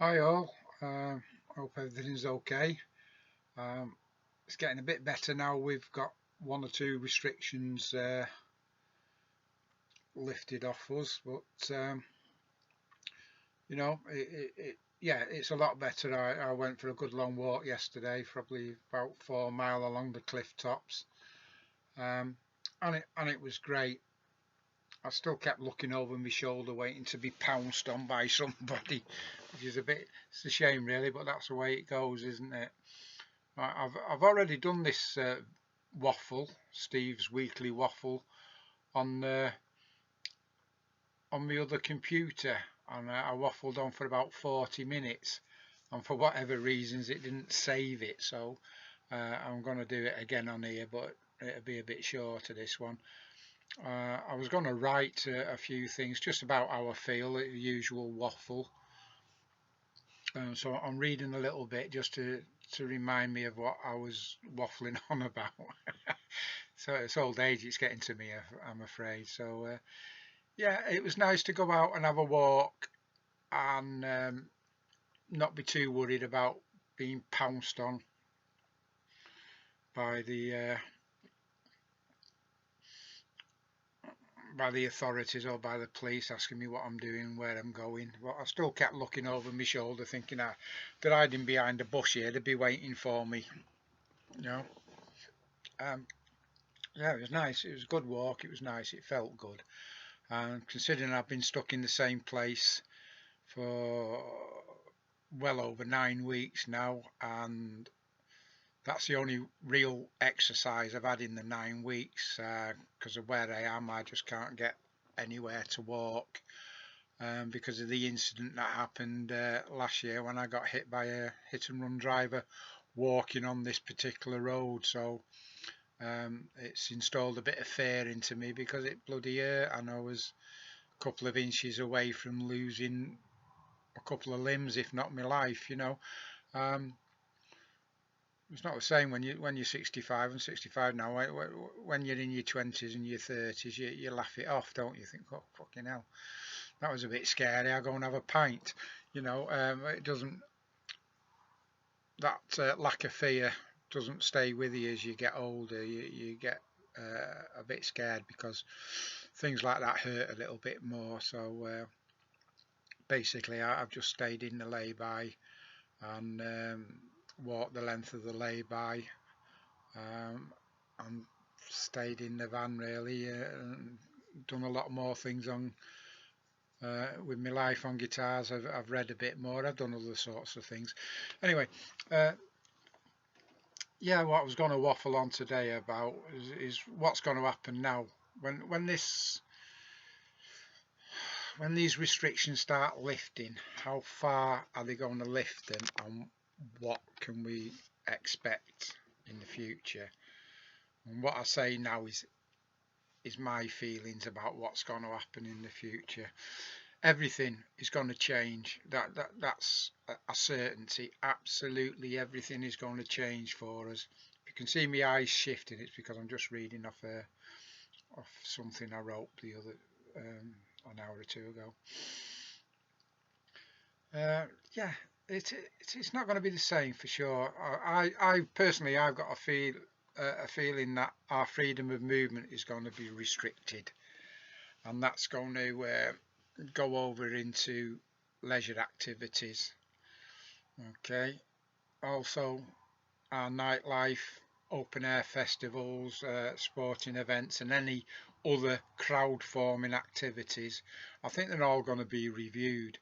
Hi all, hope everything's okay. Um, it's getting a bit better now. We've got one or two restrictions lifted off us, but yeah, it's a lot better. I went for a good long walk yesterday, probably about 4 mile along the cliff tops, um, and it was great. I still kept looking over my shoulder, waiting to be pounced on by somebody, which is it's a shame really, but that's the way it goes, isn't it? I've already done this waffle, Steve's weekly waffle, on on my other computer, and I waffled on for about 40 minutes, and for whatever reasons it didn't save it, so I'm going to do it again on here, but it'll be a bit shorter this one. I was going to write a few things just about how I feel, the usual waffle. So I'm reading a little bit just to remind me of what I was waffling on about. So it's old age, it's getting to me, I'm afraid. So yeah, it was nice to go out and have a walk and not be too worried about being pounced on by the authorities or by the police asking me what I'm doing, where I'm going. But I still kept looking over my shoulder, thinking that hiding behind a bush here, they'd be waiting for me. You know. Um, yeah, it was nice. It was a good walk. It was nice. It felt good. And considering I've been stuck in the same place for well over 9 weeks now, and that's the only real exercise I've had in the 9 weeks because of where I am. I just can't get anywhere to walk because of the incident that happened last year when I got hit by a hit and run driver walking on this particular road. So it's installed a bit of fear into me because it bloody hurt, and I was a couple of inches away from losing a couple of limbs, if not my life. Um, it's not the same when you're 65 and 65 now. When you're in your 20s and your 30s, you laugh it off, don't you? Think, oh fucking hell, that was a bit scary. I'll go and have a pint. It doesn't. That lack of fear doesn't stay with you as you get older. You get a bit scared because things like that hurt a little bit more. So basically, I've just stayed in the lay-by and walked the length of the lay-by um, and stayed in the van really and done a lot more things on with my life on guitars. I've read a bit more. I've done other sorts of things. Anyway, uh, yeah, what I was going to waffle on today about is what's going to happen now when these restrictions start lifting. How far are they going to lift them, and what can we expect in the future? And what I say now is my feelings about what's going to happen in the future. Everything is going to change. That's a certainty. Absolutely, everything is going to change for us. If you can see my eyes shifting, it's because I'm just reading off something I wrote the other an hour or two ago. Yeah, it's not going to be the same for sure. I personally, I've got a feeling that our freedom of movement is going to be restricted, and that's going to go over into leisure activities. Okay. Also, our nightlife, open air festivals, sporting events, and any other crowd forming activities. I think they're all going to be reviewed.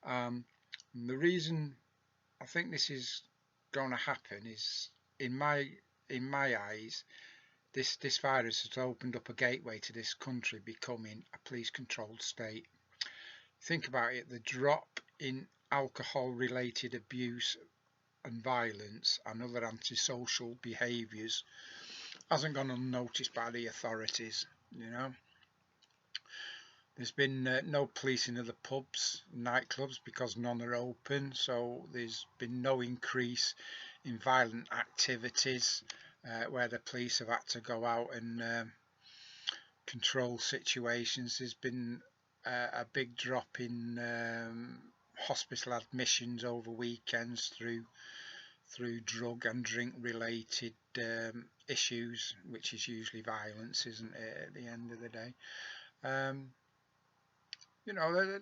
Um, and the reason I think this is going to happen is, in my eyes, this virus has opened up a gateway to this country becoming a police controlled state. Think about it, the drop in alcohol related abuse and violence and other antisocial behaviours hasn't gone unnoticed by the authorities. You know, there's been no policing of the pubs, nightclubs because none are open, so there's been no increase in violent activities where the police have had to go out and control situations. There's been a big drop in hospital admissions over weekends through drug and drink related issues, which is usually violence, isn't it, at the end of the day. You know,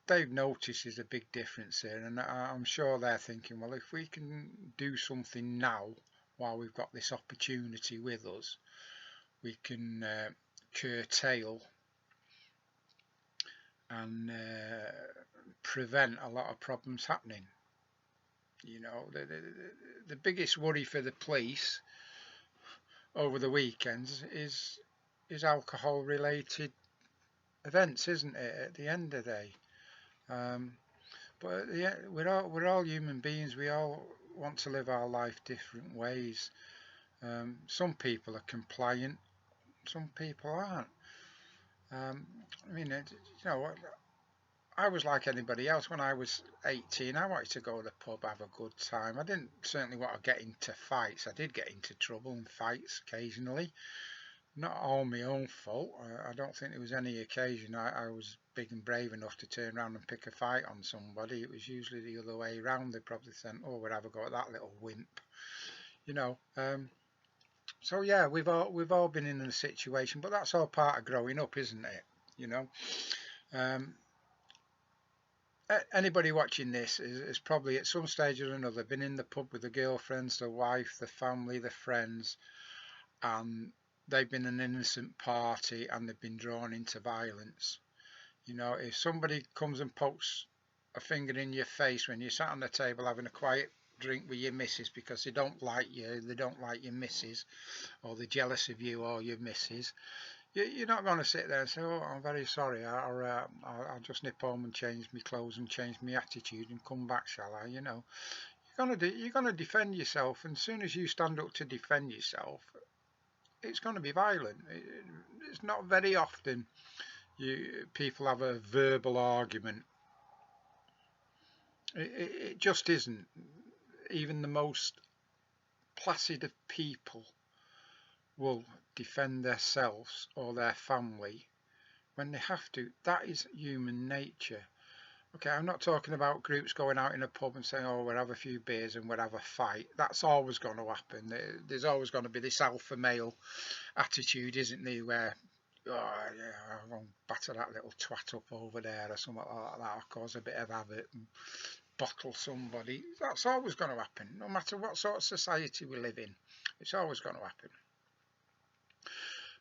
they've noticed there's a big difference here, and I'm sure they're thinking, well, if we can do something now while we've got this opportunity with us, we can curtail and prevent a lot of problems happening. You know, the biggest worry for the police over the weekends is alcohol related events, isn't it, at the end of the day? But yeah, we're all human beings. We all want to live our life different ways. Some people are compliant, some people aren't. I mean, you know, I was like anybody else. When I was 18, I wanted to go to the pub, have a good time. I didn't certainly want to get into fights. I did get into trouble and fights occasionally. Not all my own fault. I don't think there was any occasion I was big and brave enough to turn around and pick a fight on somebody. It was usually the other way around. They probably said, "Oh, we'll have a go at that little wimp," you know. So yeah, we've all been in a situation, but that's all part of growing up, isn't it? You know. Anybody watching this is probably at some stage or another been in the pub with the girlfriends, the wife, the family, the friends, and they've been an innocent party and they've been drawn into violence. You know, if somebody comes and pokes a finger in your face when you're sat on the table having a quiet drink with your missus because they don't like you, they don't like your missus, or they're jealous of you or your missus, you're not going to sit there and say, "Oh, I'm very sorry, I'll just nip home and change my clothes and change my attitude and come back, shall I?" You know, you're gonna defend yourself, and as soon as you stand up to defend yourself, it's going to be violent. It's not very often people have a verbal argument. It just isn't. Even the most placid of people will defend themselves or their family when they have to. That is human nature. Okay, I'm not talking about groups going out in a pub and saying, "Oh, we'll have a few beers and we'll have a fight." That's always going to happen. There's always going to be this alpha male attitude, isn't there, where, "Oh, yeah, I'm going to batter that little twat up over there," or something like that, or cause a bit of havoc and bottle somebody. That's always going to happen, no matter what sort of society we live in. It's always going to happen.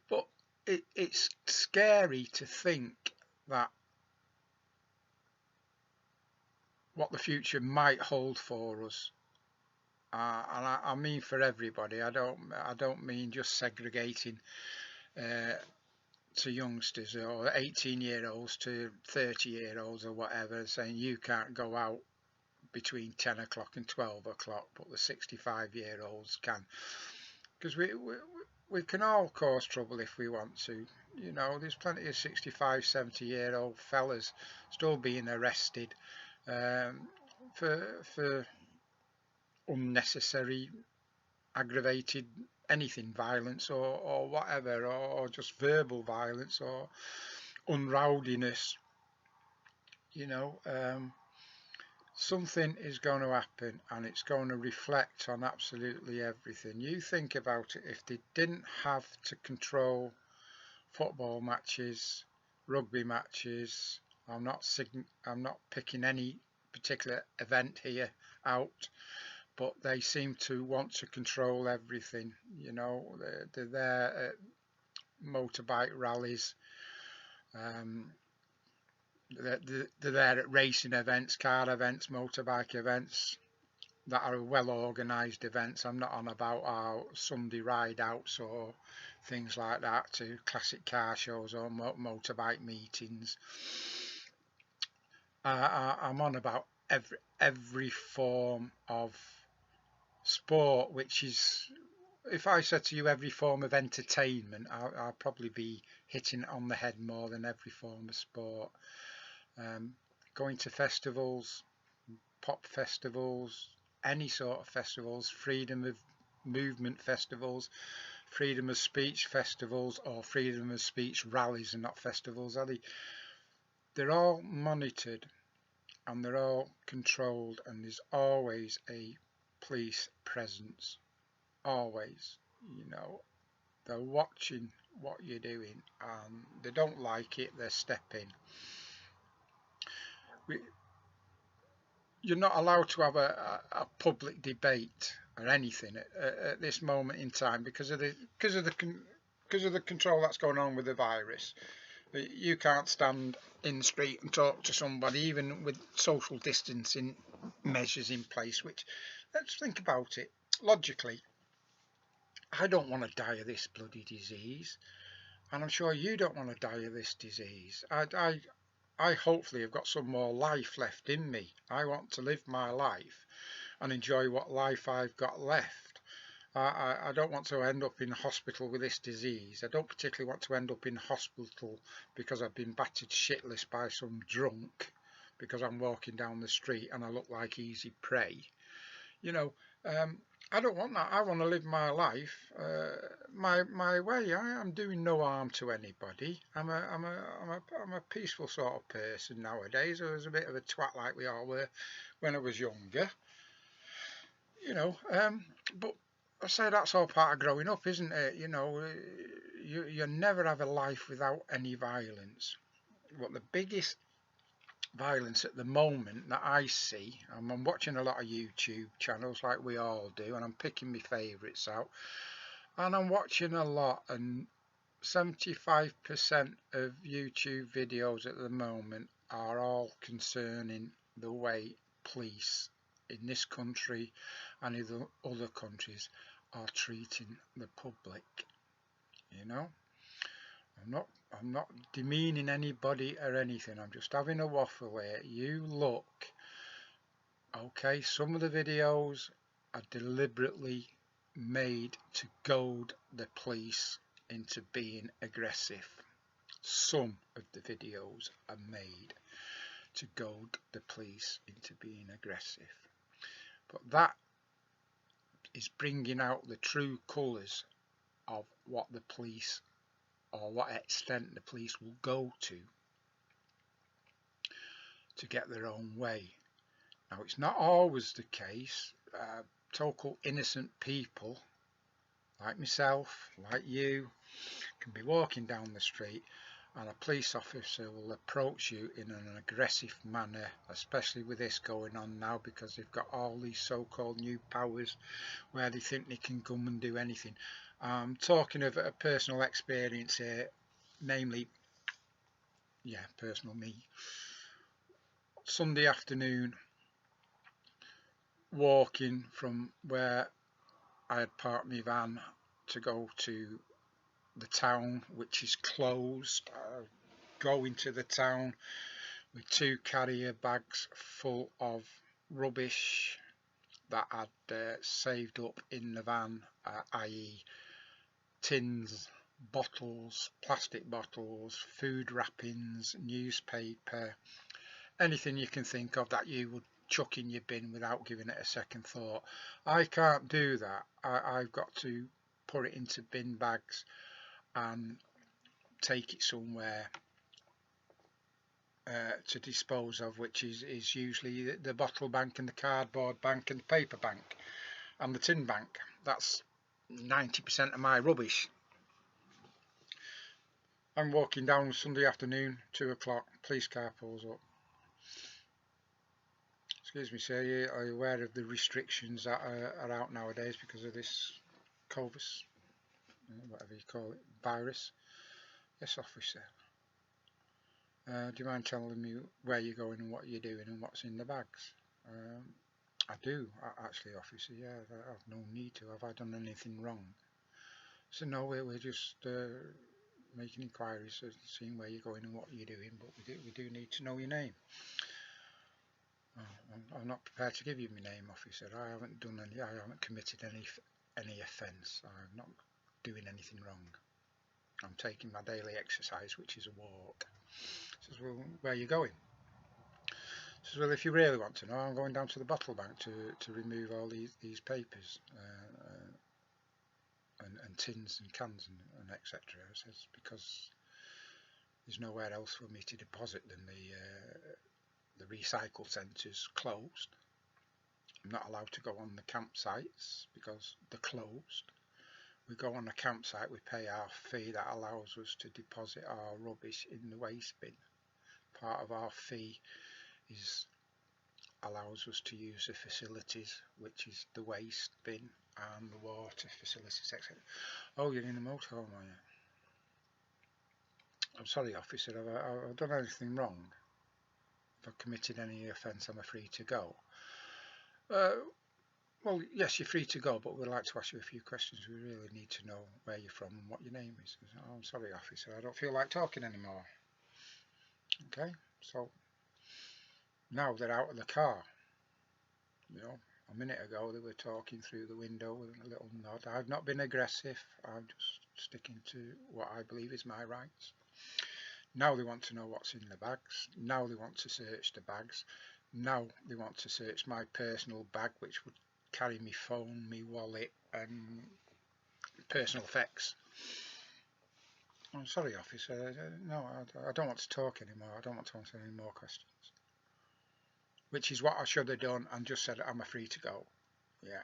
But it's scary to think that what the future might hold for us, and I mean for everybody. I don't mean just segregating to youngsters or 18-year-olds to 30-year-olds or whatever, saying you can't go out between 10 o'clock and 12 o'clock, but the 65-year-olds can, because we can all cause trouble if we want to. You know, there's plenty of 65, 70-year-old fellas still being arrested for unnecessary, aggravated anything, violence or whatever, or just verbal violence or unrowdiness. You know, something is going to happen and it's going to reflect on absolutely everything. You think about it, if they didn't have to control football matches, rugby matches, I'm not picking any particular event here out, but they seem to want to control everything. You know, they're there at motorbike rallies, they're there at racing events, car events, motorbike events that are well organised events. I'm not on about our Sunday ride outs or things like that, to classic car shows or motorbike meetings. I'm on about every form of sport, which is, if I said to you every form of entertainment, I'll probably be hitting it on the head more than every form of sport. Going to festivals, pop festivals, any sort of festivals, freedom of movement festivals, freedom of speech festivals, or freedom of speech rallies, and not festivals, are they? They're all monitored and they're all controlled, and there's always a police presence, always. You know, they're watching what you're doing, and they don't like it, they're stepping. You're not allowed to have a public debate or anything at this moment in time because of the control that's going on with the virus. You can't stand in the street and talk to somebody, even with social distancing measures in place. Which, let's think about it logically. I don't want to die of this bloody disease, and I'm sure you don't want to die of this disease. I hopefully have got some more life left in me. I want to live my life and enjoy what life I've got left. I don't want to end up in hospital with this disease. I don't particularly want to end up in hospital because I've been battered shitless by some drunk because I'm walking down the street and I look like easy prey. You know, I don't want that. I want to live my life my way. I am doing no harm to anybody. I'm a peaceful sort of person nowadays. I was a bit of a twat like we all were when I was younger. You know, but I say that's all part of growing up, isn't it? You know, you never have a life without any violence. But the biggest violence at the moment that I see, and I'm watching a lot of YouTube channels like we all do, and I'm picking my favourites out, and I'm watching a lot, and 75% of YouTube videos at the moment are all concerning the way police in this country and in other countries are treating the public. You know, I'm not demeaning anybody or anything. I'm just having a waffle here. You look, okay, some of the videos are deliberately made to goad the police into being aggressive. Some of the videos are made to goad the police into being aggressive. But that is bringing out the true colours of what the police, or what extent the police will go to get their own way. Now, it's not always the case. Total innocent people like myself, like you, can be walking down the street and a police officer will approach you in an aggressive manner, especially with this going on now, because they've got all these so-called new powers where they think they can come and do anything. I'm talking of a personal experience here, namely, personal me. Sunday afternoon, walking from where I had parked my van to go to the town, which is closed. Going to the town with 2 carrier bags full of rubbish that I'd saved up in the van, i.e. tins, bottles, plastic bottles, food wrappings, newspaper, anything you can think of that you would chuck in your bin without giving it a second thought. I can't do that. I've got to put it into bin bags and take it somewhere to dispose of, which is usually the bottle bank and the cardboard bank and the paper bank and the tin bank. That's 90% of my rubbish. I'm walking down Sunday afternoon, 2 o'clock, police car pulls up. Excuse me, sir, are you aware of the restrictions that are out nowadays because of this COVID, whatever you call it, virus? Yes, officer. Do you mind telling me where you're going and what you're doing and what's in the bags? I do, actually, officer, yeah, I've no need to. Have I done anything wrong? So no, we're just making inquiries, seeing where you're going and what you're doing, but we do need to know your name. I'm not prepared to give you my name, officer. I haven't committed any offence. I'm not doing anything wrong. I'm taking my daily exercise, which is a walk. He says, well, where are you going? He says, well, if you really want to know, I'm going down to the bottle bank to remove all these papers and tins and cans and etc. I says, because there's nowhere else for me to deposit than the recycle centres closed. I'm not allowed to go on the campsites because they're closed. We go on a campsite, we pay our fee that allows us to deposit our rubbish in the waste bin. Part of our fee is allows us to use the facilities, which is the waste bin and the water facilities, etc. Oh, you're in the motorhome, are you? I'm sorry, officer, I've done anything wrong? If I've committed any offence, I'm free to go. Well, yes, you're free to go, but we'd like to ask you a few questions. We really need to know where you're from and what your name is. Oh, I'm sorry, officer, I don't feel like talking anymore. Okay, so now they're out of the car. You know, a minute ago they were talking through the window with a little nod. I've not been aggressive. I'm just sticking to what I believe is my rights. Now they want to know what's in the bags. Now they want to search the bags. Now they want to search my personal bag, which would carry me phone, me wallet and personal effects. I'm sorry, officer. No, I don't want to talk anymore. I don't want to answer any more questions. Which is what I should have done and just said I'm free to go. Yeah.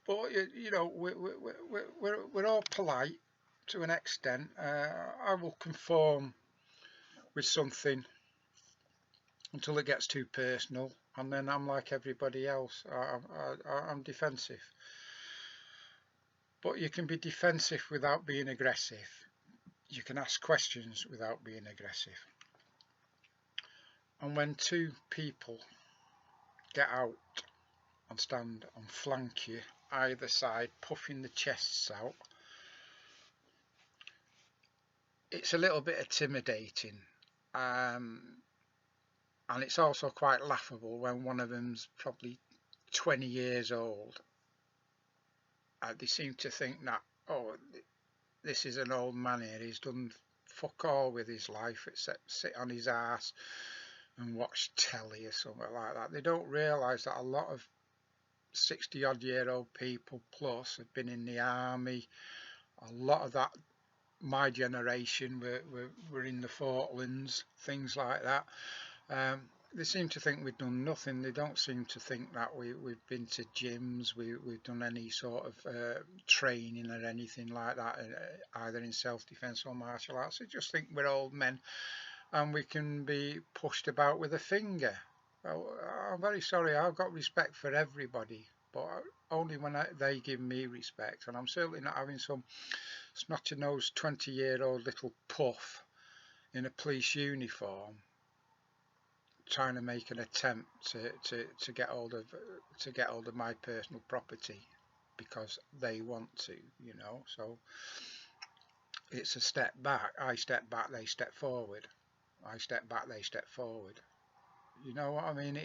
But you know, we're all polite to an extent. I will conform with something until it gets too personal, and then I'm like everybody else. I'm defensive. But you can be defensive without being aggressive. You can ask questions without being aggressive. And when two people get out and stand and flank you either side, puffing the chests out, it's a little bit intimidating, and it's also quite laughable when one of them's probably 20 years old. They seem to think that, oh, this is an old man here, he's done fuck all with his life except sit on his ass and watch telly or something like that. They don't realise that a lot of 60 odd year old people plus have been in the army. A lot of that, my generation, were in the Falklands, things like that. They seem to think we've done nothing. They don't seem to think that we've been to gyms, we've done any sort of training or anything like that, either in self-defence or martial arts. They just think we're old men and we can be pushed about with a finger. Well, I'm very sorry, I've got respect for everybody, but only when they give me respect, and I'm certainly not having some snotty-nosed 20-year-old little puff in a police uniform trying to make an attempt to get hold of my personal property because they want to, you know. So it's a step back. I step back, they step forward. I step back, they step forward. You know what I mean?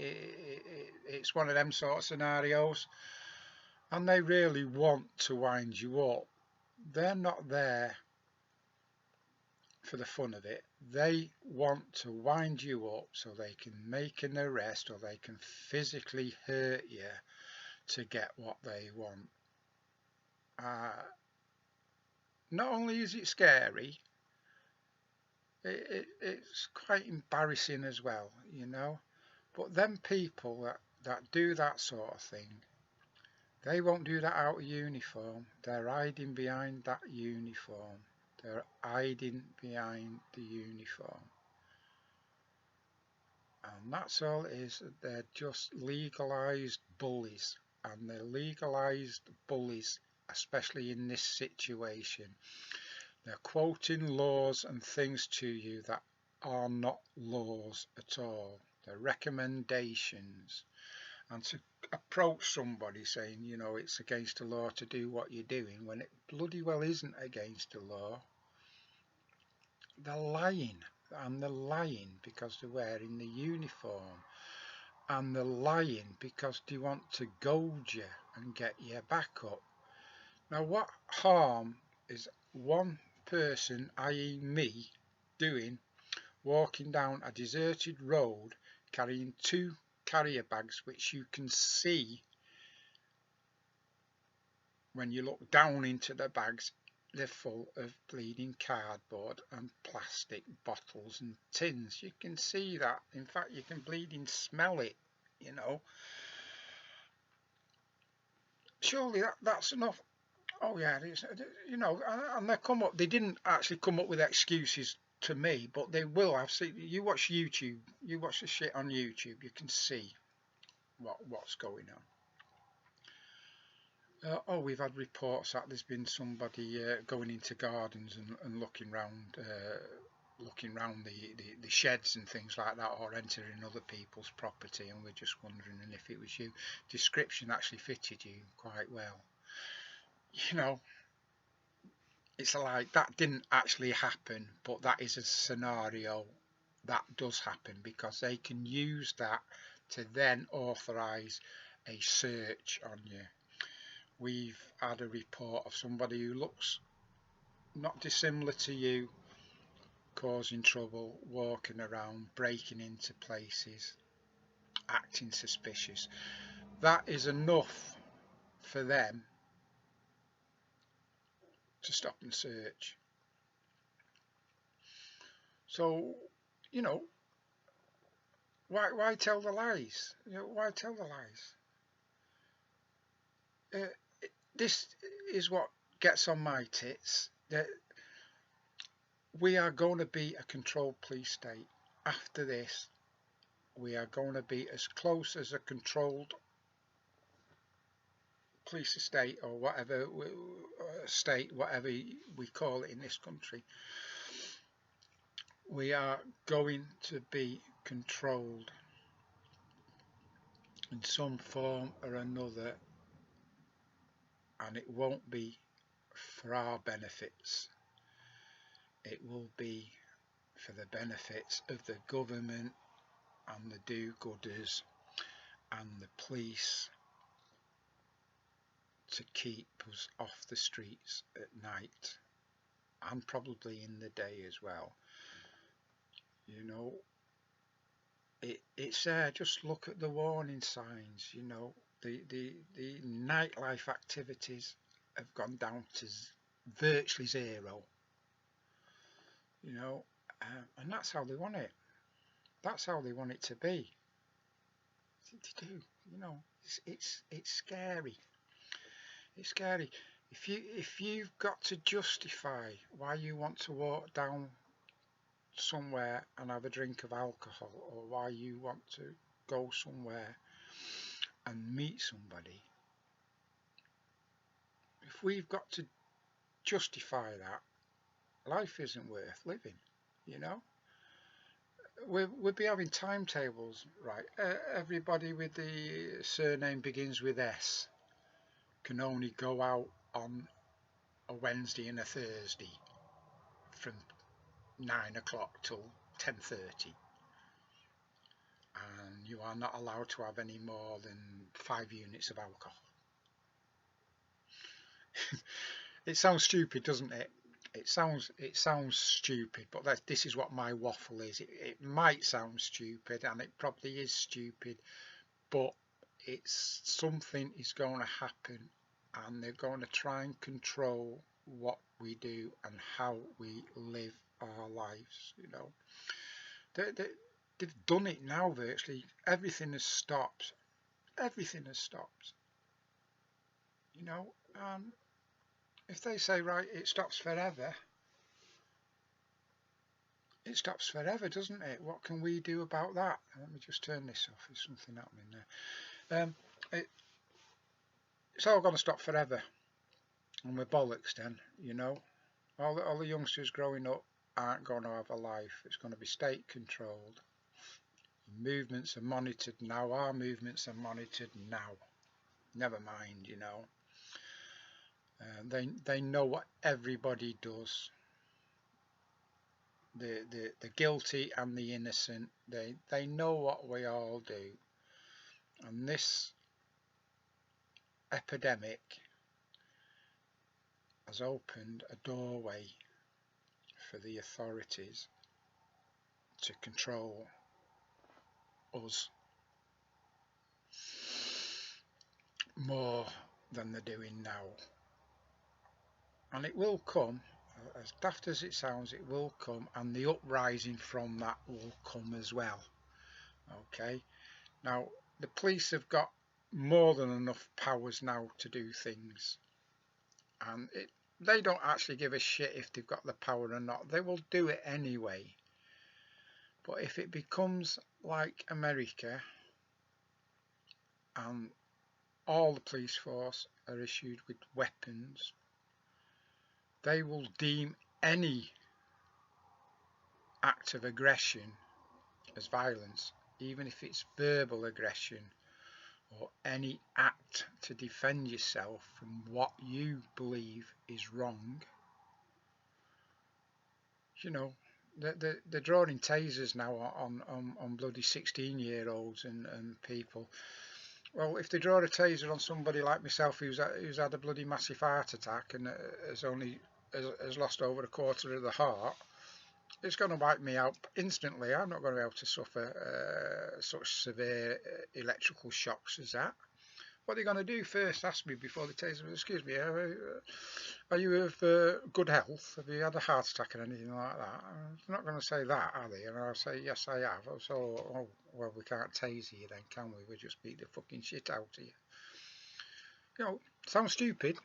It's one of them sort of scenarios, and they really want to wind you up. They're not there for the fun of it. They want to wind you up so they can make an arrest or they can physically hurt you to get what they want. Not only is it scary, it's quite embarrassing as well, you know. But them people that do that sort of thing, they won't do that out of uniform. They're hiding behind that uniform. They're hiding behind the uniform. And that's all it is. They're just legalised bullies. And they're legalised bullies, especially in this situation. They're quoting laws and things to you that are not laws at all. They're recommendations. And to approach somebody saying, you know, it's against the law to do what you're doing when it bloody well isn't against the law. They're lying, and they're lying because they're wearing the uniform, and they're lying because they want to goad you and get you back up. Now, what harm is one person, i.e. me, doing walking down a deserted road carrying 2 carrier bags, which you can see when you look down into the bags, they're full of bleeding cardboard and plastic bottles and tins. You can see that. In fact, you can bleeding smell it, you know. Surely that's enough. Oh yeah, you know, and they didn't actually come up with excuses to me, but they will. I've seen, you watch YouTube, you watch the shit on YouTube, you can see what's going on. Oh, we've had reports that there's been somebody going into gardens and looking round the sheds and things like that, or entering other people's property, and we're just wondering if it was you. Description actually fitted you quite well. You know, it's like that didn't actually happen, but that is a scenario that does happen, because they can use that to then authorize a search on you. We've had a report of somebody who looks not dissimilar to you, causing trouble, walking around, breaking into places, acting suspicious. That is enough for them to stop and search. So, you know, why tell the lies? You know, why tell the lies? This is what gets on my tits. That we are going to be a controlled police state. After this, we are going to be as close as a controlled police estate, or whatever state, whatever we call it in this country. We are going to be controlled in some form or another, and it won't be for our benefits. It will be for the benefits of the government and the do-gooders and the police, to keep us off the streets at night, and probably in the day as well. You know, it's there. Just look at the warning signs. You know, the nightlife activities have gone down to virtually zero. You know, and that's how they want it. That's how they want it to be. They do. You know, it's scary. It's scary. If you've got to justify why you want to walk down somewhere and have a drink of alcohol, or why you want to go somewhere and meet somebody, if we've got to justify that, life isn't worth living. You know, we'll be having timetables, right? Everybody with the surname begins with S can only go out on a Wednesday and a Thursday from 9 o'clock till 10:30, and you are not allowed to have any more than 5 units of alcohol. It sounds stupid, doesn't it? It sounds stupid, but this is what my waffle is. It might sound stupid, and it probably is stupid, but it's something is going to happen, and they're going to try and control what we do and how we live our lives. You know, they've done it now. Virtually everything has stopped. Everything has stopped. You know, if they say, right, it stops forever, it stops forever, doesn't it? What can we do about that? Let me just turn this off. There's something happening there. It's all going to stop forever, and we're bollocks then. You know, all the youngsters growing up aren't going to have a life. It's going to be state controlled. Movements are monitored now. Our movements are monitored now. Never mind, you know. They know what everybody does. The guilty and the innocent. They know what we all do. And this epidemic has opened a doorway for the authorities to control us more than they're doing now. And it will come, as daft as it sounds, it will come, and the uprising from that will come as well. Okay, now the police have got more than enough powers now to do things, and they don't actually give a shit if they've got the power or not. They will do it anyway. But if it becomes like America and all the police force are issued with weapons, they will deem any act of aggression as violence, even if it's verbal aggression or any act to defend yourself from what you believe is wrong. You know, they're drawing tasers now on bloody 16-year-olds and people. Well, if they draw a taser on somebody like myself who's had a bloody massive heart attack and has lost over a quarter of the heart, it's going to wipe me out instantly. I'm not going to be able to suffer such severe electrical shocks as that. What are they going to do first? Ask me before they taser me. Excuse me, are you of good health? Have you had a heart attack or anything like that? They're not going to say that, are they? And I'll say, yes, I have. So, oh, well, we can't taser you then, can we? We'll just beat the fucking shit out of you. You know, sounds stupid.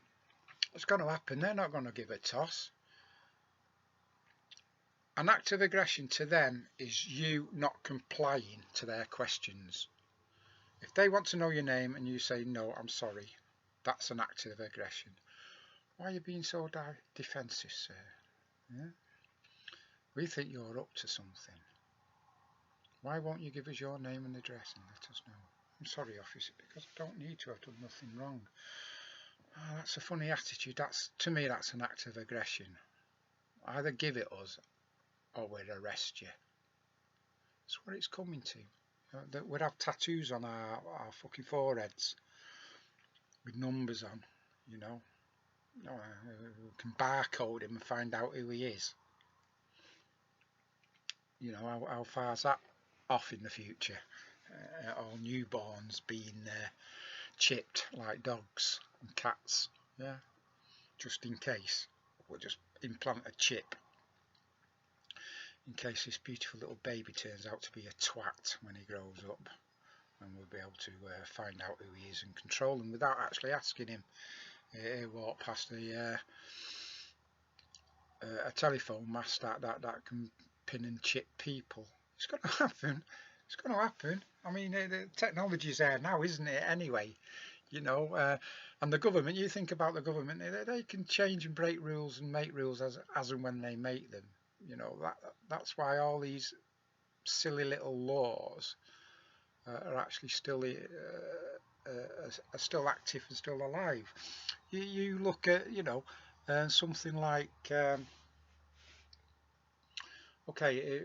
It's going to happen. They're not going to give a toss. An act of aggression to them is you not complying to their questions. If they want to know your name and you say, no, I'm sorry, that's an act of aggression. Why are you being so defensive, sir? Yeah? We think you're up to something. Why won't you give us your name and address and let us know? I'm sorry, officer, because I don't need to. I've done nothing wrong. Oh, that's a funny attitude. To me, that's an act of aggression. Either give it us or we'll arrest you. That's what it's coming to. We'd have tattoos on our fucking foreheads with numbers on, you know. We can barcode him and find out who he is. You know, how far is that off in the future? All newborns being chipped like dogs and cats, yeah, just in case. We'll just implant a chip in case this beautiful little baby turns out to be a twat when he grows up, and we'll be able to find out who he is and control him without actually asking him. He'll walk past a telephone mast that can pin and chip people. It's going to happen. It's going to happen. I mean, the technology's there now, isn't it? Anyway, you know, and the government. You think about the government; they can change and break rules and make rules as and when they make them. You know, that's why all these silly little laws are actually still active and still alive. You look at, you know, something like okay,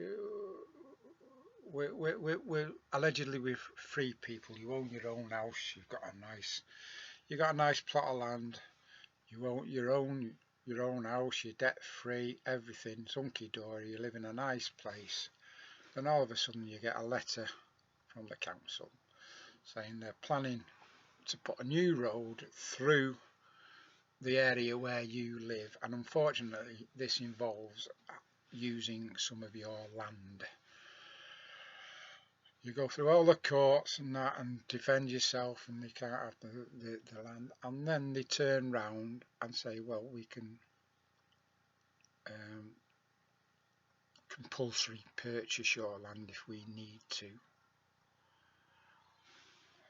we're allegedly with free people. You own your own house. You've got a nice plot of land. You own your own house. You're debt free. Everything's hunky dory. You live in a nice place. Then all of a sudden you get a letter from the council saying they're planning to put a new road through the area where you live, and unfortunately this involves using some of your land. You go through all the courts and that and defend yourself, and they can't have the land, and then they turn round and say, well, we can compulsory purchase your land if we need to.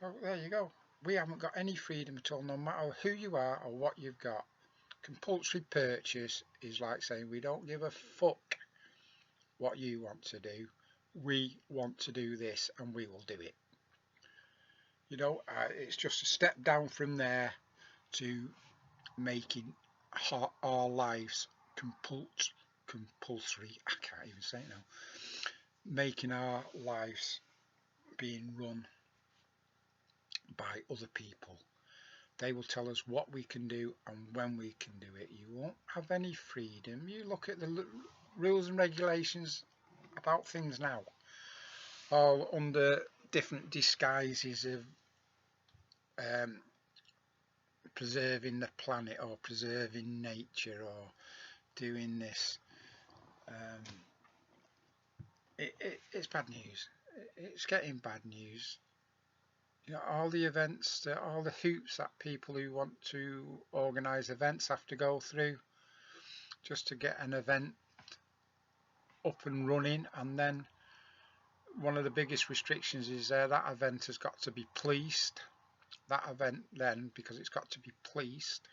Oh, there you go. We haven't got any freedom at all, no matter who you are or what you've got. Compulsory purchase is like saying we don't give a fuck what you want to do. We want to do this and we will do it. You know, it's just a step down from there to making our lives compulsory. I can't even say it now. Making our lives being run by other people. They will tell us what we can do and when we can do it. You won't have any freedom. You look at the rules and regulations about things now, all under different disguises of preserving the planet or preserving nature or doing this. It's bad news. It's getting bad news. You know, all the events, all the hoops that people who want to organise events have to go through just to get an event up and running, and then one of the biggest restrictions is that event has got to be policed. That event then, because it's got to be policed,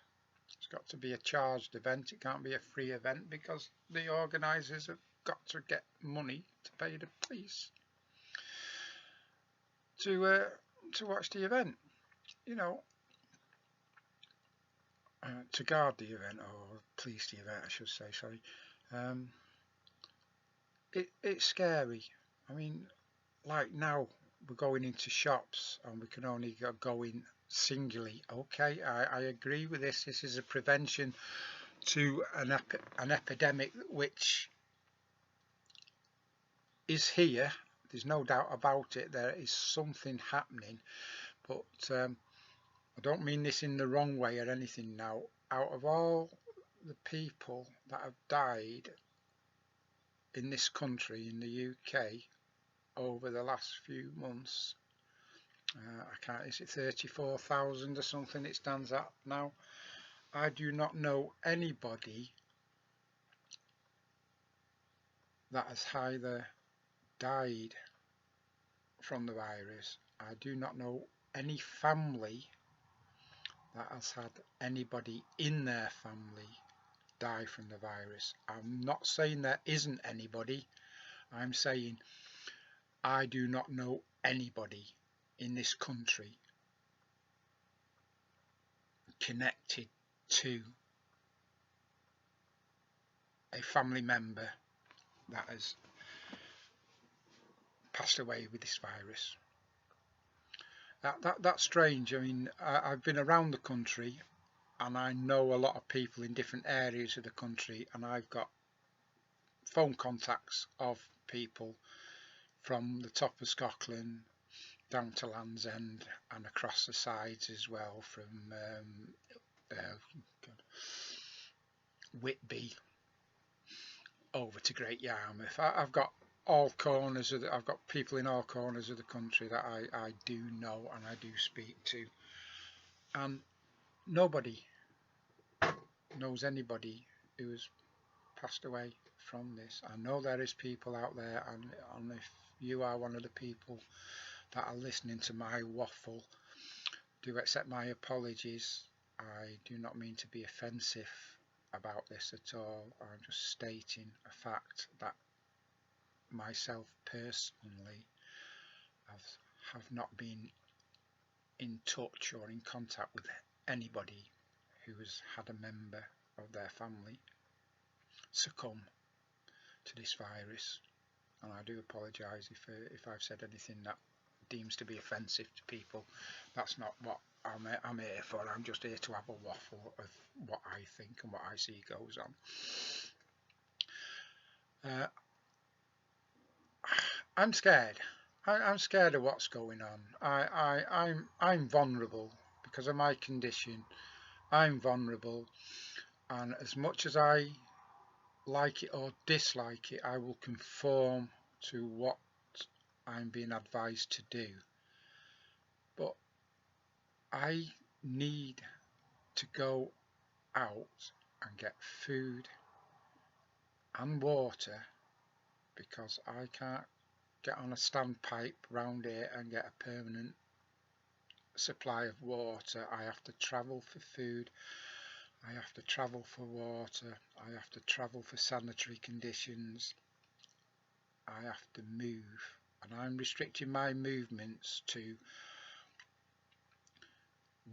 it's got to be a charged event. It can't be a free event because the organisers have got to get money to pay the police to watch the event. You know, to guard the event or police the event, I should say. Sorry. It's scary. I mean, like now we're going into shops and we can only go in singly. Okay, I agree with this. This is a prevention to an epidemic which is here. There's no doubt about it. There is something happening, but I don't mean this in the wrong way or anything now. Out of all the people that have died in this country, in the UK, over the last few months, I can't, is it 34,000 or something it stands at now? I do not know anybody that has either died from the virus. I do not know any family that has had anybody in their family die from the virus. I'm not saying there isn't anybody. I'm saying I do not know anybody in this country connected to a family member that has passed away with this virus. That's strange. I mean, I've been around the country and I know a lot of people in different areas of the country, and I've got phone contacts of people from the top of Scotland down to Land's End and across the sides as well, from Whitby over to Great Yarmouth. I've got all corners of I've got people in all corners of the country that I do know and I do speak to, and nobody knows anybody who has passed away from this. I know there is people out there, and if you are one of the people that are listening to my waffle, do accept my apologies. I do not mean to be offensive about this at all. I'm just stating a fact that myself personally have not been in touch or in contact with anybody who has had a member of their family succumb to this virus, and I do apologise if I've said anything that deems to be offensive to people. That's not what I'm here for. I'm just here to have a waffle of what I think and what I see goes on. I'm scared. I'm scared of what's going on. I'm vulnerable because of my condition. I'm vulnerable, and as much as I like it or dislike it, I will conform to what I'm being advised to do. But I need to go out and get food and water because I can't get on a standpipe round here and get a permanent supply of water. I have to travel for food, I have to travel for water, I have to travel for sanitary conditions, I have to move, and I'm restricting my movements to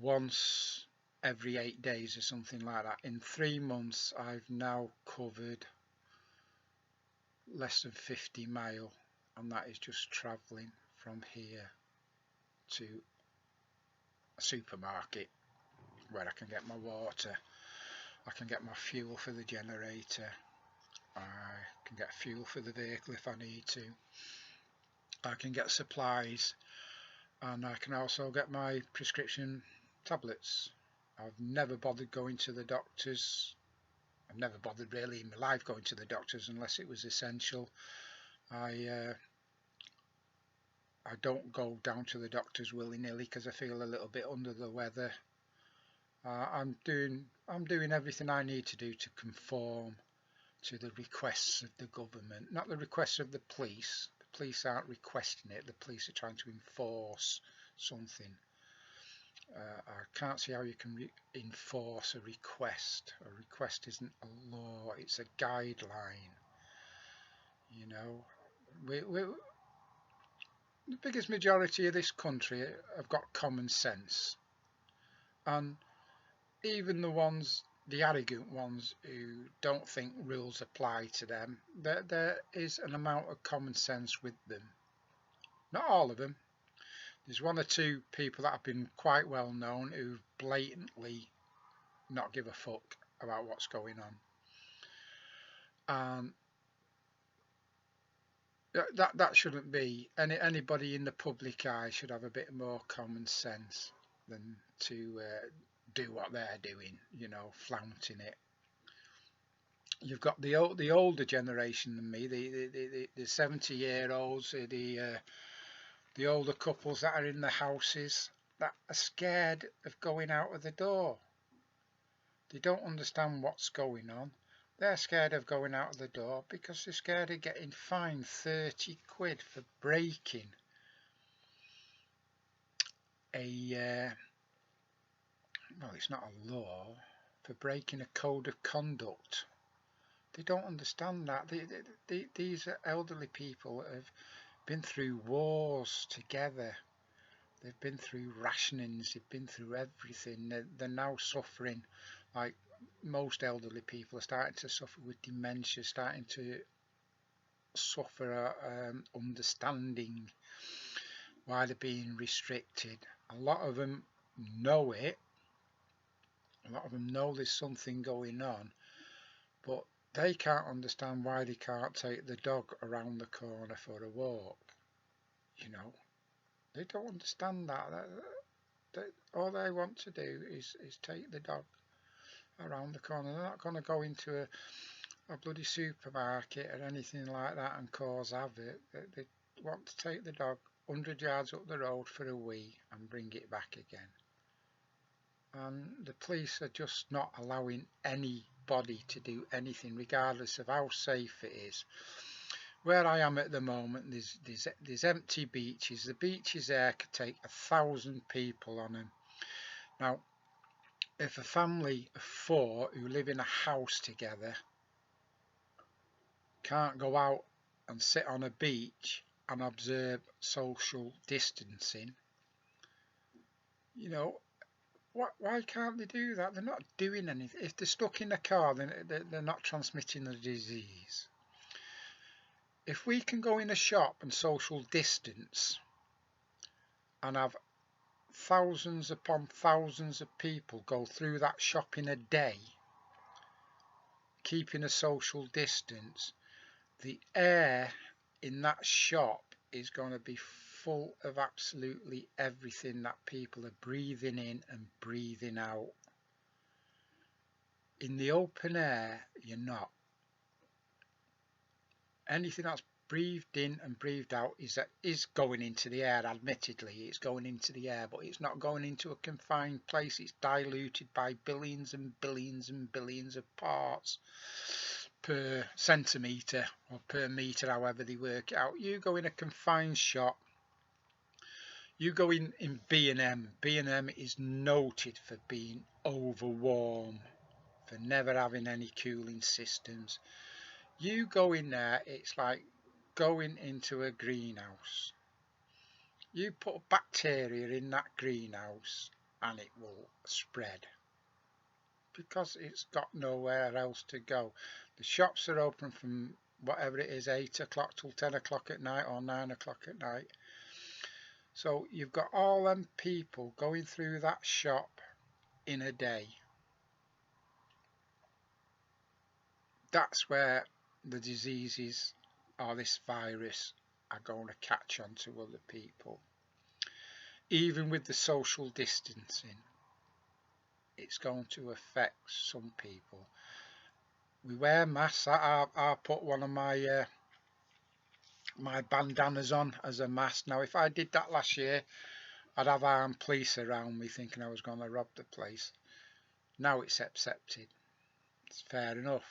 once every 8 days or something like that. In 3 months I've now covered less than 50 mile, and that is just travelling from here to a supermarket where I can get my water, I can get my fuel for the generator, I can get fuel for the vehicle if I need to, I can get supplies, and I can also get my prescription tablets I've never bothered going to the doctors. I've never bothered really in my life going to the doctors unless it was essential. I don't go down to the doctors willy-nilly because I feel a little bit under the weather. I'm doing everything I need to do to conform to the requests of the government, not the requests of the police. The police aren't requesting it. The police are trying to enforce something. I can't see how you can enforce a request. A request isn't a law, it's a guideline. You know, the biggest majority of this country have got common sense, and even the arrogant ones who don't think rules apply to them, there is an amount of common sense with them. Not all of them. There's one or two people that have been quite well known who blatantly not give a fuck about what's going on. That shouldn't be. Anybody in the public eye should have a bit more common sense than to do what they're doing, you know, flaunting it. You've got the older generation than me, the 70-year-olds, the older couples that are in the houses that are scared of going out of the door. They don't understand what's going on. They're scared of going out of the door because they're scared of getting fined 30 quid for breaking well, it's not a law, for breaking a code of conduct. They don't understand that. These are elderly people that have been through wars together. They've been through rationings. They've been through everything. They're now suffering. Like most elderly people are starting to suffer with dementia, starting to suffer understanding why they're being restricted. A lot of them know it. A lot of them know there's something going on, but they can't understand why they can't take the dog around the corner for a walk. You know, they don't understand that. All they want to do is take the dog around the corner. They're not going to go into a bloody supermarket or anything like that and cause havoc. They want to take the dog 100 yards up the road for a wee and bring it back again. And the police are just not allowing anybody to do anything, regardless of how safe it is. Where I am at the moment, there's empty beaches. The beaches there could take 1,000 people on them. Now, if a family of 4 who live in a house together can't go out and sit on a beach and observe social distancing, you know, why can't they do that? They're not doing anything. If they're stuck in a car, then they're not transmitting the disease. If we can go in a shop and social distance and have thousands upon thousands of people go through that shop in a day, keeping a social distance, the air in that shop is going to be full of absolutely everything that people are breathing in and breathing out. In the open air, you're not. Anything that's breathed in and breathed out is going into the air. Admittedly, it's going into the air, but it's not going into a confined place. It's diluted by billions and billions and billions of parts per centimetre or per metre, however they work it out. You go in a confined shop, you go in B&M. B&M is noted for being over warm, for never having any cooling systems. You go in there, it's like going into a greenhouse. You put bacteria in that greenhouse and it will spread because it's got nowhere else to go. The shops are open from whatever it is, 8 o'clock till 10 o'clock at night or 9 o'clock at night. So you've got all them people going through that shop in a day. That's where the diseases or this virus are going to catch on to other people. Even with the social distancing, it's going to affect some people. We wear masks. I put one of my my bandanas on as a mask. Now, if I did that last year, I'd have armed police around me thinking I was going to rob the place. Now it's accepted. It's fair enough.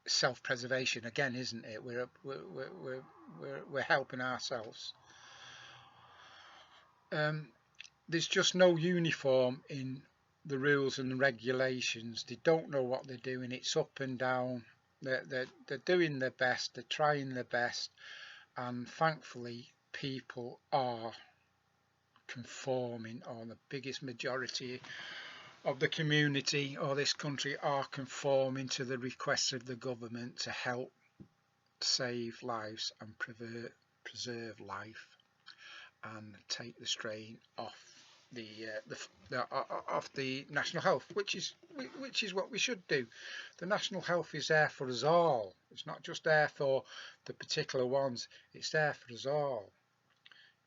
Self-preservation again, isn't it? We're helping ourselves. There's just no uniform in the rules and regulations. They don't know what they're doing. It's up and down. They're doing their best. They're trying their best, and thankfully, people are conforming, or the biggest majority of the community or this country are conforming to the requests of the government to help save lives and preserve life and take the strain off off the national health, which is what we should do. The national health is there for us all. It's not just there for the particular ones. It's there for us all.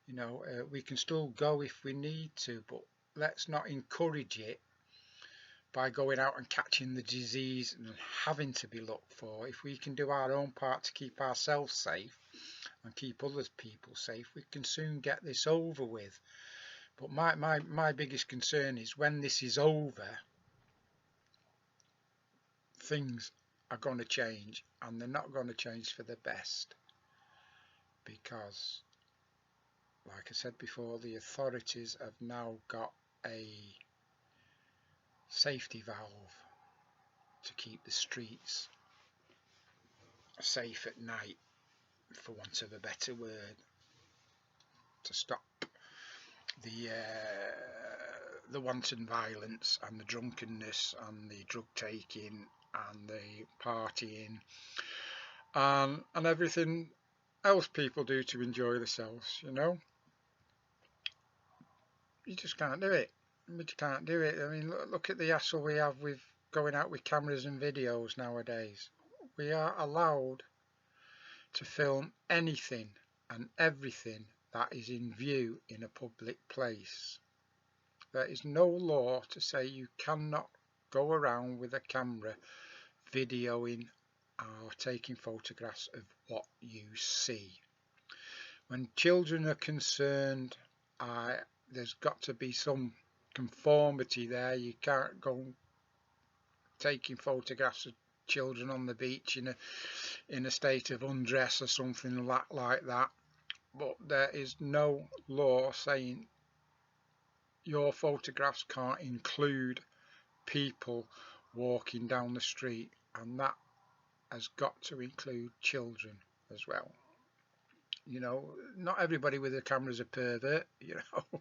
You know, we can still go if we need to, but let's not encourage it by going out and catching the disease and having to be looked for. If we can do our own part to keep ourselves safe and keep other people safe, we can soon get this over with. But my biggest concern is when this is over, things are going to change, and they're not going to change for the best, because, like I said before, the authorities have now got a safety valve to keep the streets safe at night, for want of a better word, to stop the wanton violence and the drunkenness and the drug taking and the partying and everything else people do to enjoy themselves. You know, you just can't do it. You can't do it. I mean, look at the hassle we have with going out with cameras and videos nowadays. We are allowed to film anything and everything that is in view in a public place. There is no law to say you cannot go around with a camera videoing or taking photographs of what you see. When children are concerned, there's got to be some conformity there. You can't go taking photographs of children on the beach in a state of undress or something like that. But there is no law saying your photographs can't include people walking down the street, and that has got to include children as well. You know, not everybody with a camera is a pervert, you know.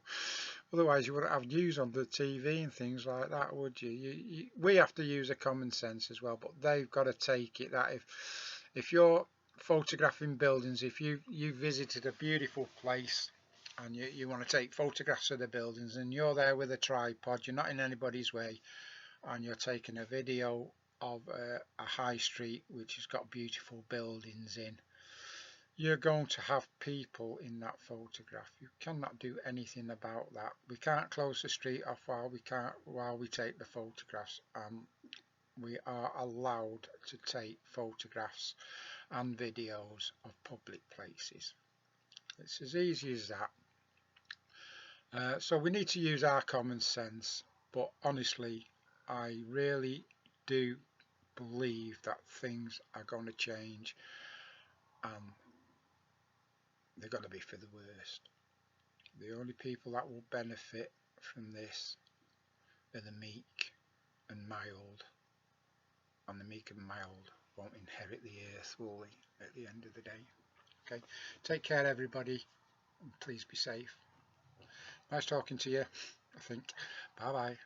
Otherwise you wouldn't have news on the TV and things like that, would you? We have to use a common sense as well, but they've got to take it that if you're photographing buildings, if you visited a beautiful place and you want to take photographs of the buildings and you're there with a tripod, you're not in anybody's way, and you're taking a video of a high street which has got beautiful buildings in, you're going to have people in that photograph. You cannot do anything about that. We can't close the street off while we take the photographs. We are allowed to take photographs and videos of public places. It's as easy as that. So we need to use our common sense, but honestly, I really do believe that things are going to change, and they're going to be for the worst. The only people that will benefit from this are the meek and mild, and the meek and mild won't inherit the earth, will they, at the end of the day? Okay, take care everybody, and please be safe. Nice talking to you, I think. Bye bye.